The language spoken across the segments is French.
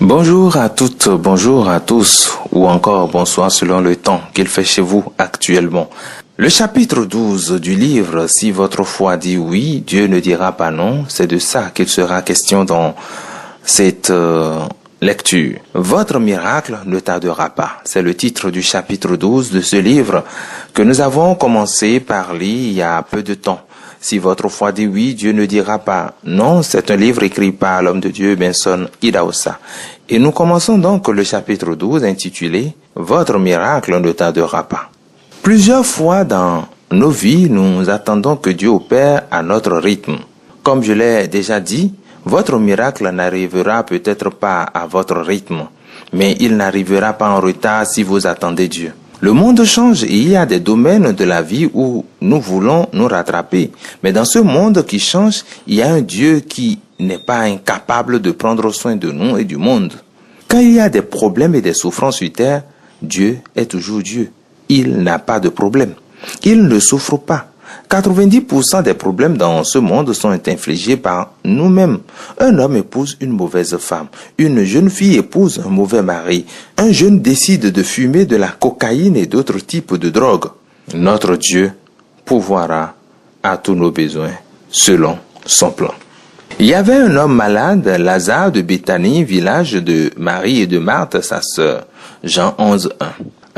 Bonjour à toutes, bonjour à tous, ou encore bonsoir selon le temps qu'il fait chez vous actuellement. Le chapitre 12 du livre « Si votre foi dit oui, Dieu ne dira pas non », c'est de ça qu'il sera question dans cette lecture. « Votre miracle ne tardera pas », c'est le titre du chapitre 12 de ce livre que nous avons commencé par lire il y a peu de temps. Si votre foi dit oui, Dieu ne dira pas non. C'est un livre écrit par l'homme de Dieu, Benson Idahosa. Et nous commençons donc le chapitre 12 intitulé « Votre miracle ne tardera pas ». Plusieurs fois dans nos vies, nous attendons que Dieu opère à notre rythme. Comme je l'ai déjà dit, votre miracle n'arrivera peut-être pas à votre rythme, mais il n'arrivera pas en retard si vous attendez Dieu. Le monde change et il y a des domaines de la vie où nous voulons nous rattraper. Mais dans ce monde qui change, il y a un Dieu qui n'est pas incapable de prendre soin de nous et du monde. Quand il y a des problèmes et des souffrances sur terre, Dieu est toujours Dieu. Il n'a pas de problème. Il ne souffre pas. 90% des problèmes dans ce monde sont infligés par nous-mêmes. Un homme épouse une mauvaise femme. Une jeune fille épouse un mauvais mari. Un jeune décide de fumer de la cocaïne et d'autres types de drogues. Notre Dieu pourvoira à tous nos besoins selon son plan. Il y avait un homme malade, Lazare de Béthanie, village de Marie et de Marthe, sa sœur. Jean 11, 1.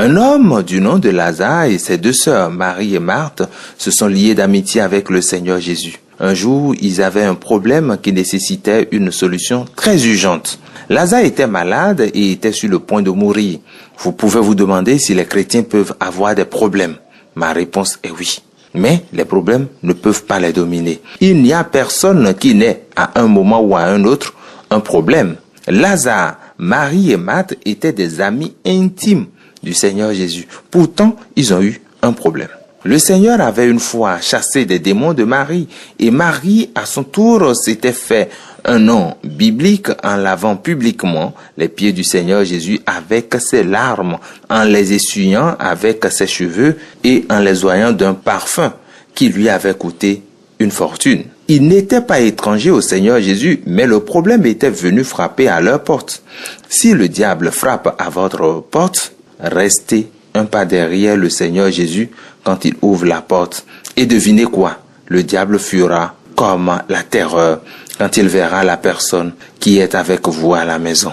Un homme du nom de Lazare et ses deux sœurs, Marie et Marthe, se sont liés d'amitié avec le Seigneur Jésus. Un jour, ils avaient un problème qui nécessitait une solution très urgente. Lazare était malade et était sur le point de mourir. Vous pouvez vous demander si les chrétiens peuvent avoir des problèmes. Ma réponse est oui. Mais les problèmes ne peuvent pas les dominer. Il n'y a personne qui n'ait, à un moment ou à un autre, un problème. Lazare, Marie et Marthe étaient des amis intimes du Seigneur Jésus. Pourtant, ils ont eu un problème. Le Seigneur avait une fois chassé des démons de Marie et Marie, à son tour, s'était fait un nom biblique en lavant publiquement les pieds du Seigneur Jésus avec ses larmes, en les essuyant avec ses cheveux et en les oignant d'un parfum qui lui avait coûté une fortune. Ils n'étaient pas étrangers au Seigneur Jésus, mais le problème était venu frapper à leur porte. Si le diable frappe à votre porte, restez un pas derrière le Seigneur Jésus quand il ouvre la porte. Et devinez quoi? Le diable fuira comme la terreur quand il verra la personne qui est avec vous à la maison.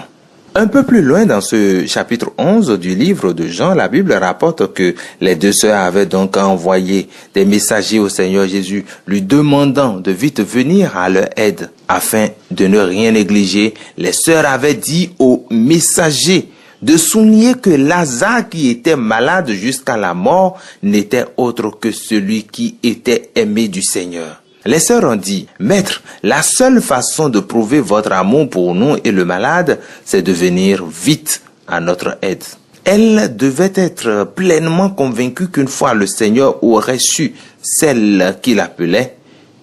Un peu plus loin dans ce chapitre 11 du livre de Jean, la Bible rapporte que les deux sœurs avaient donc envoyé des messagers au Seigneur Jésus, lui demandant de vite venir à leur aide. Afin de ne rien négliger, les sœurs avaient dit aux messagers de souligner que Lazare, qui était malade jusqu'à la mort, n'était autre que celui qui était aimé du Seigneur. Les sœurs ont dit, « Maître, la seule façon de prouver votre amour pour nous et le malade, c'est de venir vite à notre aide. » Elles devaient être pleinement convaincues qu'une fois le Seigneur aurait su celle qu'il appelait,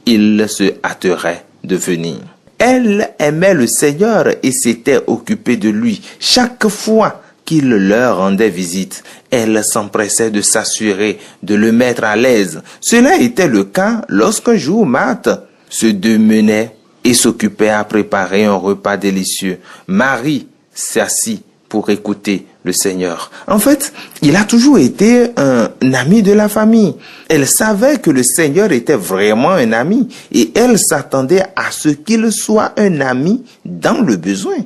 il se hâterait de venir. Elle aimait le Seigneur et s'était occupée de lui. Chaque fois qu'il leur rendait visite, elle s'empressait de s'assurer de le mettre à l'aise. Cela était le cas lorsqu'un jour Marthe se démenait et s'occupait à préparer un repas délicieux. Marie s'assit pour écouter le Seigneur. En fait, il a toujours été un ami de la famille. Elle savait que le Seigneur était vraiment un ami et elle s'attendait à ce qu'il soit un ami dans le besoin.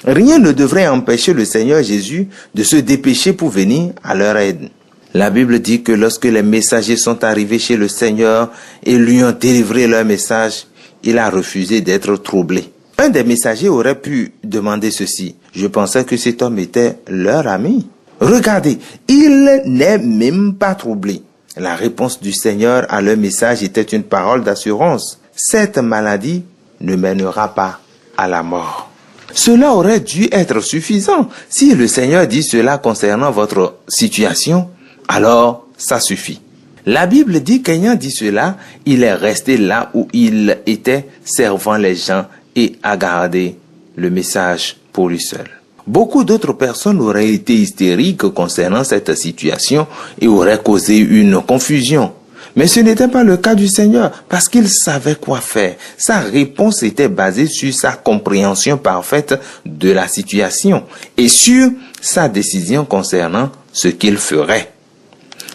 Rien ne devrait empêcher le Seigneur Jésus de se dépêcher pour venir à leur aide. La Bible dit que lorsque les messagers sont arrivés chez le Seigneur et lui ont délivré leur message, il a refusé d'être troublé. Un des messagers aurait pu demander ceci. Je pensais que cet homme était leur ami. Regardez, il n'est même pas troublé. La réponse du Seigneur à leur message était une parole d'assurance. Cette maladie ne mènera pas à la mort. Cela aurait dû être suffisant. Si le Seigneur dit cela concernant votre situation, alors ça suffit. La Bible dit qu'ayant dit cela, il est resté là où il était, servant les gens et a gardé le message pour lui seul. Beaucoup d'autres personnes auraient été hystériques concernant cette situation et auraient causé une confusion. Mais ce n'était pas le cas du Seigneur parce qu'il savait quoi faire. Sa réponse était basée sur sa compréhension parfaite de la situation et sur sa décision concernant ce qu'il ferait.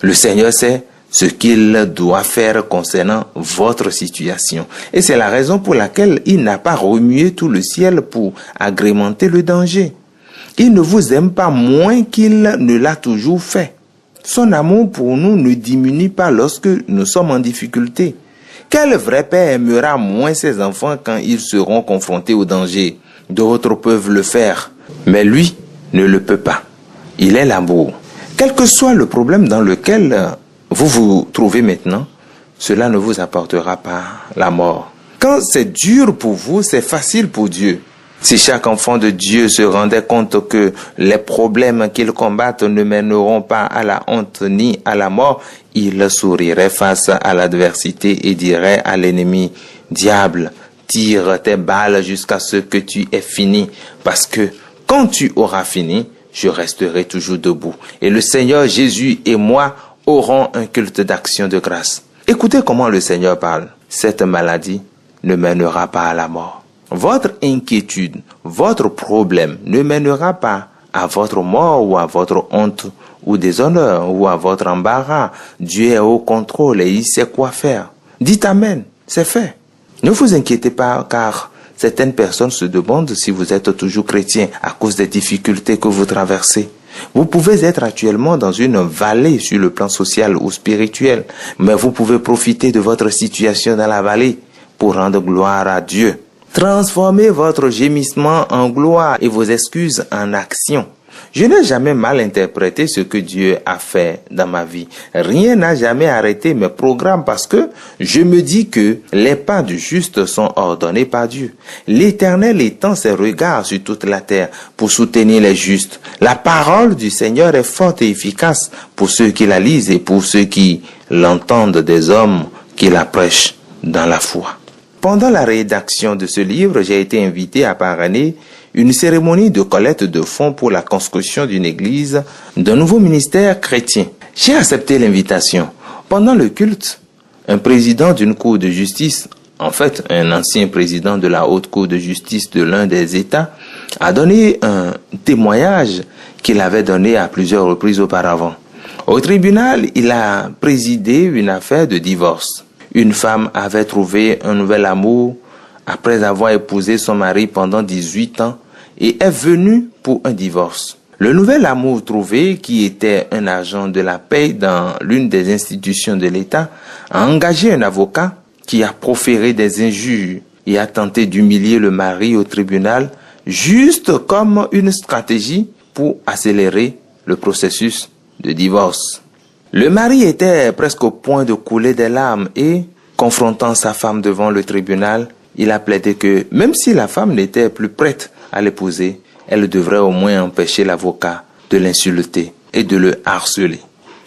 Le Seigneur sait ce qu'il doit faire concernant votre situation. Et c'est la raison pour laquelle il n'a pas remué tout le ciel pour agrémenter le danger. Il ne vous aime pas moins qu'il ne l'a toujours fait. Son amour pour nous ne diminue pas lorsque nous sommes en difficulté. Quel vrai père aimera moins ses enfants quand ils seront confrontés au danger? D'autres peuvent le faire, mais lui ne le peut pas. Il est l'amour. Quel que soit le problème dans lequel vous vous trouvez maintenant, cela ne vous apportera pas la mort. Quand c'est dur pour vous, c'est facile pour Dieu. Si chaque enfant de Dieu se rendait compte que les problèmes qu'ils combattent ne mèneront pas à la honte ni à la mort, il sourirait face à l'adversité et dirait à l'ennemi, « Diable, tire tes balles jusqu'à ce que tu aies fini, parce que quand tu auras fini, je resterai toujours debout. Et le Seigneur Jésus et moi auront un culte d'action de grâce. » Écoutez comment le Seigneur parle. Cette maladie ne mènera pas à la mort. Votre inquiétude, votre problème ne mènera pas à votre mort ou à votre honte ou déshonneur ou à votre embarras. Dieu est au contrôle et il sait quoi faire. Dites Amen, c'est fait. Ne vous inquiétez pas car certaines personnes se demandent si vous êtes toujours chrétien à cause des difficultés que vous traversez. Vous pouvez être actuellement dans une vallée sur le plan social ou spirituel, mais vous pouvez profiter de votre situation dans la vallée pour rendre gloire à Dieu. Transformez votre gémissement en gloire et vos excuses en action. Je n'ai jamais mal interprété ce que Dieu a fait dans ma vie. Rien n'a jamais arrêté mes programmes parce que je me dis que les pas du juste sont ordonnés par Dieu. L'Éternel étend ses regards sur toute la terre pour soutenir les justes. La parole du Seigneur est forte et efficace pour ceux qui la lisent et pour ceux qui l'entendent des hommes qui la prêchent dans la foi. Pendant la rédaction de ce livre, j'ai été invité à parrainer une cérémonie de collecte de fonds pour la construction d'une église d'un nouveau ministère chrétien. J'ai accepté l'invitation. Pendant le culte, un président d'une cour de justice, en fait un ancien président de la haute cour de justice de l'un des États, a donné un témoignage qu'il avait donné à plusieurs reprises auparavant. Au tribunal, il a présidé une affaire de divorce. Une femme avait trouvé un nouvel amour après avoir épousé son mari pendant 18 ans et est venue pour un divorce. Le nouvel amour trouvé, qui était un agent de la paix dans l'une des institutions de l'État, a engagé un avocat qui a proféré des injures et a tenté d'humilier le mari au tribunal, juste comme une stratégie pour accélérer le processus de divorce. Le mari était presque au point de couler des larmes et, confrontant sa femme devant le tribunal, il a plaidé que même si la femme n'était plus prête à l'épouser, elle devrait au moins empêcher l'avocat de l'insulter et de le harceler.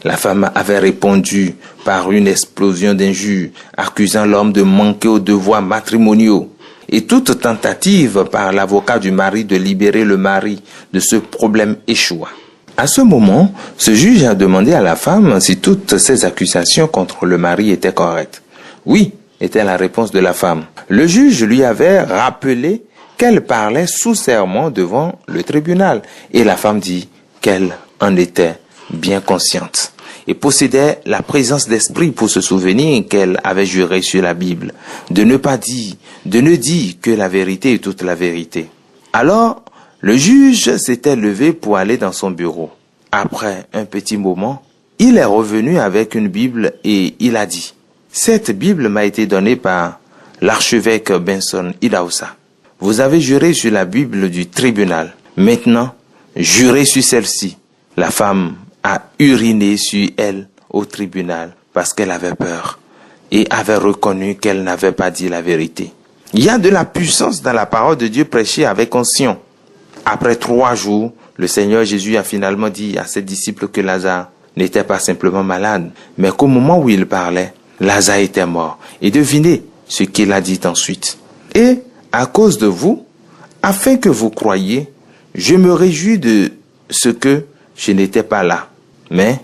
La femme avait répondu par une explosion d'injures, accusant l'homme de manquer aux devoirs matrimoniaux. Et toute tentative par l'avocat du mari de libérer le mari de ce problème échoua. À ce moment, ce juge a demandé à la femme si toutes ces accusations contre le mari étaient correctes. Oui, était la réponse de la femme. Le juge lui avait rappelé qu'elle parlait sous serment devant le tribunal et la femme dit qu'elle en était bien consciente et possédait la présence d'esprit pour se souvenir qu'elle avait juré sur la Bible de ne dire que la vérité et toute la vérité. Alors, le juge s'était levé pour aller dans son bureau. Après un petit moment, il est revenu avec une Bible et il a dit « Cette Bible m'a été donnée par l'archevêque Benson Idahosa. Vous avez juré sur la Bible du tribunal. Maintenant, jurez sur celle-ci. » La femme a uriné sur elle au tribunal parce qu'elle avait peur et avait reconnu qu'elle n'avait pas dit la vérité. Il y a de la puissance dans la parole de Dieu prêchée avec onction. Après 3 jours, le Seigneur Jésus a finalement dit à ses disciples que Lazare n'était pas simplement malade, mais qu'au moment où il parlait, Lazare était mort. Et devinez ce qu'il a dit ensuite. Et à cause de vous, afin que vous croyiez, je me réjouis de ce que je n'étais pas là, mais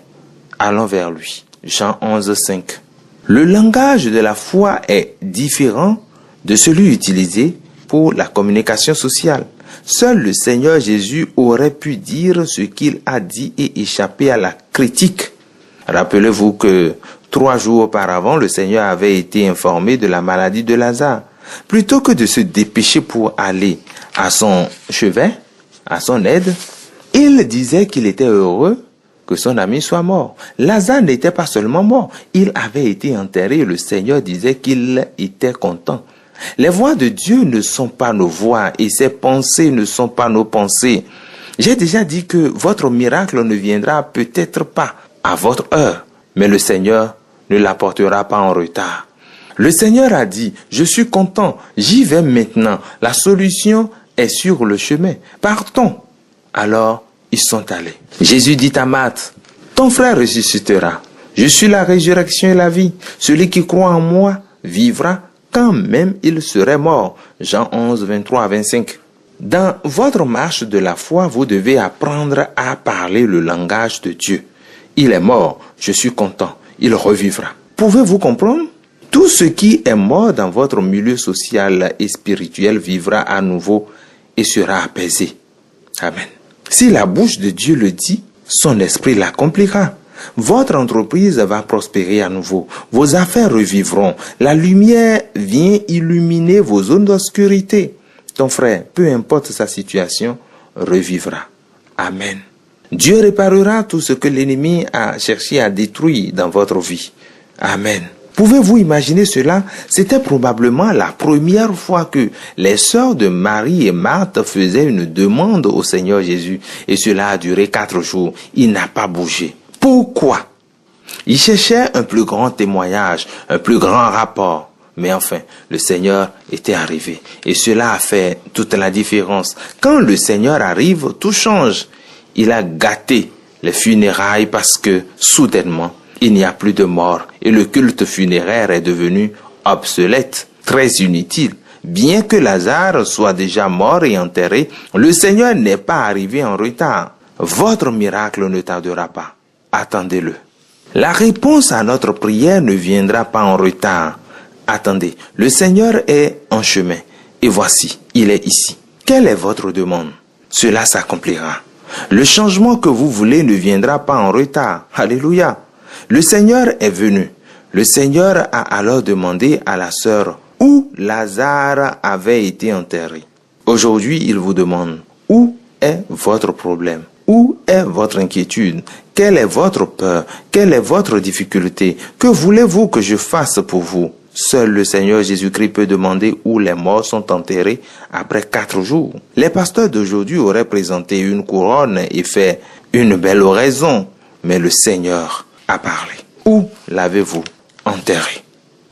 allons vers lui. Jean 11, 5. Le langage de la foi est différent de celui utilisé pour la communication sociale. Seul le Seigneur Jésus aurait pu dire ce qu'il a dit et échapper à la critique. Rappelez-vous que 3 jours auparavant, le Seigneur avait été informé de la maladie de Lazare. Plutôt que de se dépêcher pour aller à son chevet, à son aide, il disait qu'il était heureux que son ami soit mort. Lazare n'était pas seulement mort, il avait été enterré et le Seigneur disait qu'il était content. Les voix de Dieu ne sont pas nos voix et ses pensées ne sont pas nos pensées. J'ai déjà dit que votre miracle ne viendra peut-être pas à votre heure, mais le Seigneur ne l'apportera pas en retard. Le Seigneur a dit, je suis content, j'y vais maintenant, la solution est sur le chemin, partons. Alors, ils sont allés. Jésus dit à Marthe, ton frère ressuscitera. Je suis la résurrection et la vie. Celui qui croit en moi vivra quand même il serait mort. Jean 11, 23 à 25. Dans votre marche de la foi, vous devez apprendre à parler le langage de Dieu. Il est mort, je suis content, il revivra. Pouvez-vous comprendre? Tout ce qui est mort dans votre milieu social et spirituel vivra à nouveau et sera apaisé. Amen. Si la bouche de Dieu le dit, son esprit l'accomplira. Votre entreprise va prospérer à nouveau. Vos affaires revivront. La lumière vient illuminer vos zones d'obscurité. Ton frère, peu importe sa situation, revivra. Amen. Dieu réparera tout ce que l'ennemi a cherché à détruire dans votre vie. Amen. Pouvez-vous imaginer cela? C'était probablement la première fois que les sœurs de Marie et Marthe faisaient une demande au Seigneur Jésus. Et cela a duré 4 jours. Il n'a pas bougé. Pourquoi? Ils cherchaient un plus grand témoignage, un plus grand rapport. Mais enfin, le Seigneur était arrivé. Et cela a fait toute la différence. Quand le Seigneur arrive, tout change. Il a gâté les funérailles parce que, soudainement, il n'y a plus de mort et le culte funéraire est devenu obsolète, très inutile. Bien que Lazare soit déjà mort et enterré, le Seigneur n'est pas arrivé en retard. Votre miracle ne tardera pas. Attendez-le. La réponse à notre prière ne viendra pas en retard. Attendez, le Seigneur est en chemin et voici, il est ici. Quelle est votre demande? Cela s'accomplira. Le changement que vous voulez ne viendra pas en retard. Alléluia. Le Seigneur est venu. Le Seigneur a alors demandé à la sœur où Lazare avait été enterré. Aujourd'hui, il vous demande où est votre problème? Où est votre inquiétude? Quelle est votre peur? Quelle est votre difficulté? Que voulez-vous que je fasse pour vous? Seul le Seigneur Jésus-Christ peut demander où les morts sont enterrés après 4 jours. Les pasteurs d'aujourd'hui auraient présenté une couronne et fait une belle oraison, mais le Seigneur a parlé. Où l'avez-vous enterré?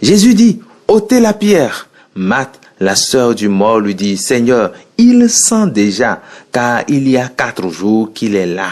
Jésus dit, ôtez la pierre. Marthe, la sœur du mort, lui dit, Seigneur, il sent déjà, car il y a 4 jours qu'il est là.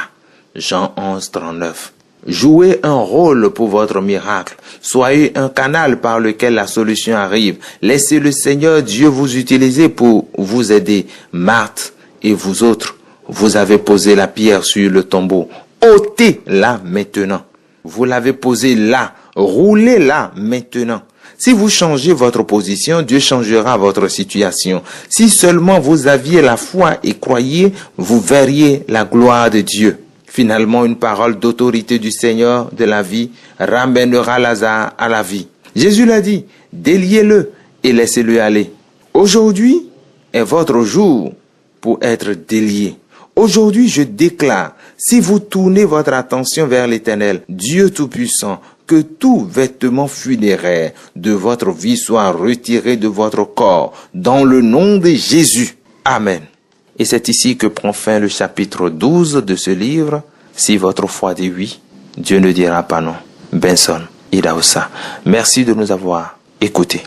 Jean 11, 39. Jouez un rôle pour votre miracle. Soyez un canal par lequel la solution arrive. Laissez le Seigneur Dieu vous utiliser pour vous aider. Marthe et vous autres, vous avez posé la pierre sur le tombeau. ôtez-la maintenant. Vous l'avez posée là, roulez-la maintenant. Si vous changez votre position, Dieu changera votre situation. Si seulement vous aviez la foi et croyiez, vous verriez la gloire de Dieu. Finalement, une parole d'autorité du Seigneur de la vie ramènera Lazare à la vie. Jésus l'a dit, déliez-le et laissez-le aller. Aujourd'hui est votre jour pour être délié. Aujourd'hui, je déclare, si vous tournez votre attention vers l'Éternel, Dieu Tout-Puissant, que tout vêtement funéraire de votre vie soit retiré de votre corps, dans le nom de Jésus. Amen. Et c'est ici que prend fin le chapitre 12 de ce livre. Si votre foi dit oui, Dieu ne dira pas non. Benson Idahosa. Merci de nous avoir écoutés.